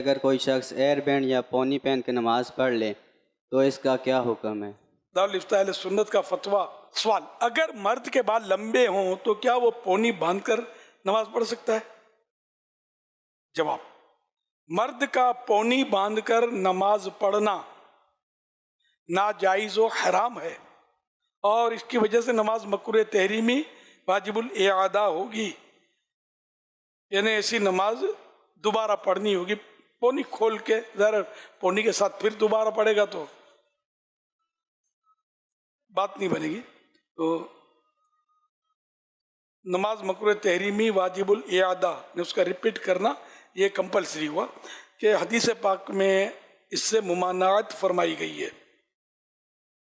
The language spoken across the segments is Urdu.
اگر کوئی شخص ایئر بینڈ یا پونی پہن کے نماز پڑھ لے تو اس کا کیا حکم ہے؟ دارالفتہ اہل سنت کا فتویٰ. سوال: اگر مرد کے بال لمبے ہوں تو کیا وہ پونی باندھ کر نماز پڑھ سکتا ہے؟ جواب: مرد کا پونی باندھ کر نماز پڑھنا ناجائز و حرام ہے، اور اس کی وجہ سے نماز مکروہ تحریمی واجب الاعادہ ہوگی، یعنی ایسی نماز دوبارہ پڑھنی ہوگی. پونی کھول کے، ذرا پونی کے ساتھ پھر دوبارہ پڑھے گا تو بات نہیں بنے گی. تو نماز مکروہ تحریمی واجب الاعادہ نے اس کا ریپیٹ کرنا یہ کمپلسری ہوا کہ حدیث پاک میں اس سے ممانعت فرمائی گئی ہے.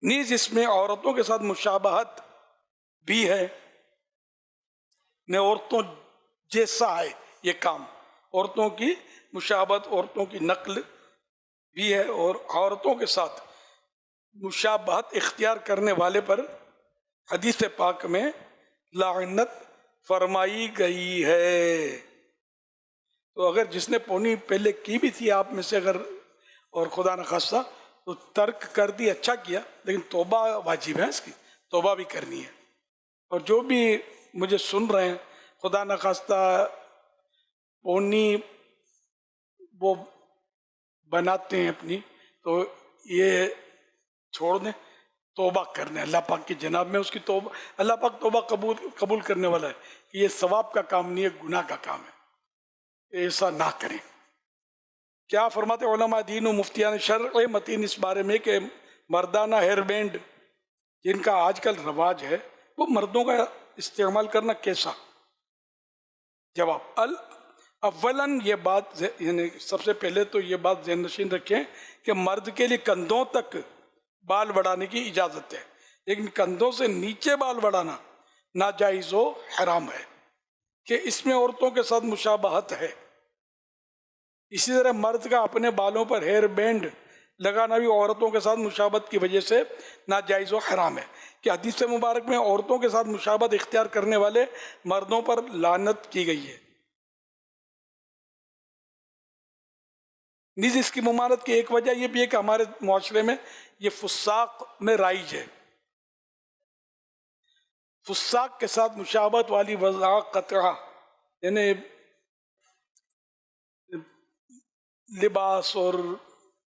نیز اس میں عورتوں کے ساتھ مشابہت بھی ہے، عورتوں جیسا ہے یہ کام، عورتوں کی مشابہت، عورتوں کی نقل بھی ہے، اور عورتوں کے ساتھ مشابہت اختیار کرنے والے پر حدیث پاک میں لعنت فرمائی گئی ہے. تو اگر جس نے پونی پہلے کی بھی تھی آپ میں سے، اگر اور خدا نخواستہ تو ترک کر دی، اچھا کیا، لیکن توبہ واجب ہے، اس کی توبہ بھی کرنی ہے. اور جو بھی مجھے سن رہے ہیں خدا نخواستہ پونی وہ بناتے ہیں اپنی، تو یہ چھوڑ دیں، توبہ کرنے اللہ پاک کی جناب میں. اس کی توبہ، اللہ پاک توبہ قبول کرنے والا ہے کہ یہ ثواب کا کام نہیں ہے، گناہ کا کام ہے، ایسا نہ کریں. کیا فرماتے علماء دین و مفتیان شرع متین اس بارے میں کہ مردانہ ہیئر بینڈ جن کا آج کل رواج ہے وہ مردوں کا استعمال کرنا کیسا؟ جواب: اولاً یہ بات، یعنی سب سے پہلے تو یہ بات ذہن نشین رکھیں کہ مرد کے لیے کندھوں تک بال بڑھانے کی اجازت ہے، لیکن کندھوں سے نیچے بال بڑھانا ناجائز و حرام ہے، کہ اس میں عورتوں کے ساتھ مشابہت ہے. اسی طرح مرد کا اپنے بالوں پر ہیئر بینڈ لگانا بھی عورتوں کے ساتھ مشابہت کی وجہ سے ناجائز و حرام ہے، کہ حدیث مبارک میں عورتوں کے ساتھ مشابہت اختیار کرنے والے مردوں پر لعنت کی گئی ہے. نیز اس کی ممانعت کی ایک وجہ یہ بھی ہے کہ ہمارے معاشرے میں یہ فساق میں رائج ہے. فساق کے ساتھ مشابہت والی وضع قطعہ، یعنی لباس اور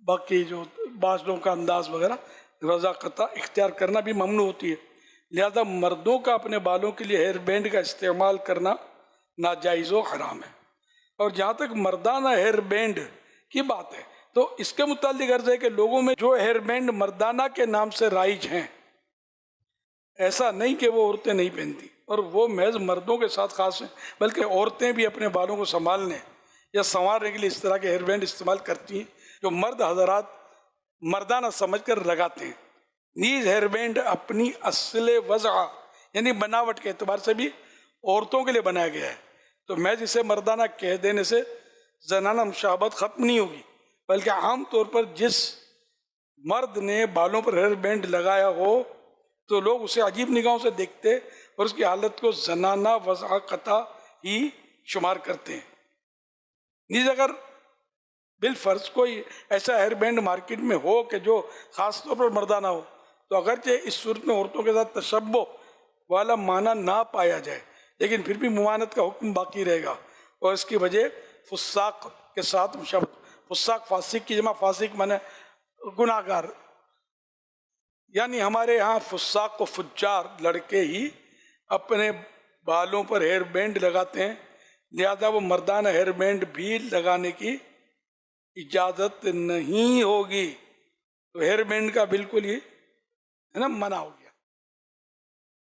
باقی جو بازوں کا انداز وغیرہ، وضع قطعہ اختیار کرنا بھی ممنوع ہوتی ہے. لہذا مردوں کا اپنے بالوں کے لیے ہیئر بینڈ کا استعمال کرنا ناجائز و حرام ہے. اور جہاں تک مردانہ ہیئر بینڈ کی بات ہے تو اس کے متعلق عرض ہے کہ لوگوں میں جو ہیئر بینڈ مردانہ کے نام سے رائج ہیں، ایسا نہیں کہ وہ عورتیں نہیں پہنتی، اور وہ محض مردوں کے ساتھ خاص ہیں، بلکہ عورتیں بھی اپنے بالوں کو سنبھالنے یا سنوارنے کے لیے اس طرح کے ہیئر بینڈ استعمال کرتی ہیں جو مرد حضرات مردانہ سمجھ کر لگاتے ہیں. نیز ہیئر بینڈ اپنی اصل وضع یعنی بناوٹ کے اعتبار سے بھی عورتوں کے لیے بنایا گیا ہے، تو محض اسے مردانہ کہہ دینے سے زنانہ مشابہت ختم نہیں ہوگی، بلکہ عام طور پر جس مرد نے بالوں پر ہیئر بینڈ لگایا ہو تو لوگ اسے عجیب نگاہوں سے دیکھتے اور اس کی حالت کو زنانہ وضع قطع ہی شمار کرتے ہیں. نیز اگر بالفرض کوئی ایسا ہیئر بینڈ مارکیٹ میں ہو کہ جو خاص طور پر مردانہ ہو تو اگرچہ اس صورت میں عورتوں کے ساتھ تشبہ والا معنی نہ پایا جائے، لیکن پھر بھی ممانعت کا حکم باقی رہے گا، اور اس کی وجہ فساق کے ساتھ مشابہت. فساق فاسق کی جمع، فاسق مانے گناہ گار، یعنی ہمارے ہاں فساق و فجار لڑکے ہی اپنے بالوں پر ہیئر بینڈ لگاتے ہیں، لہذا وہ مردانہ ہیئر بینڈ بھی لگانے کی اجازت نہیں ہوگی. تو ہیئر بینڈ کا بالکل ہی ہے نا منع ہوگی.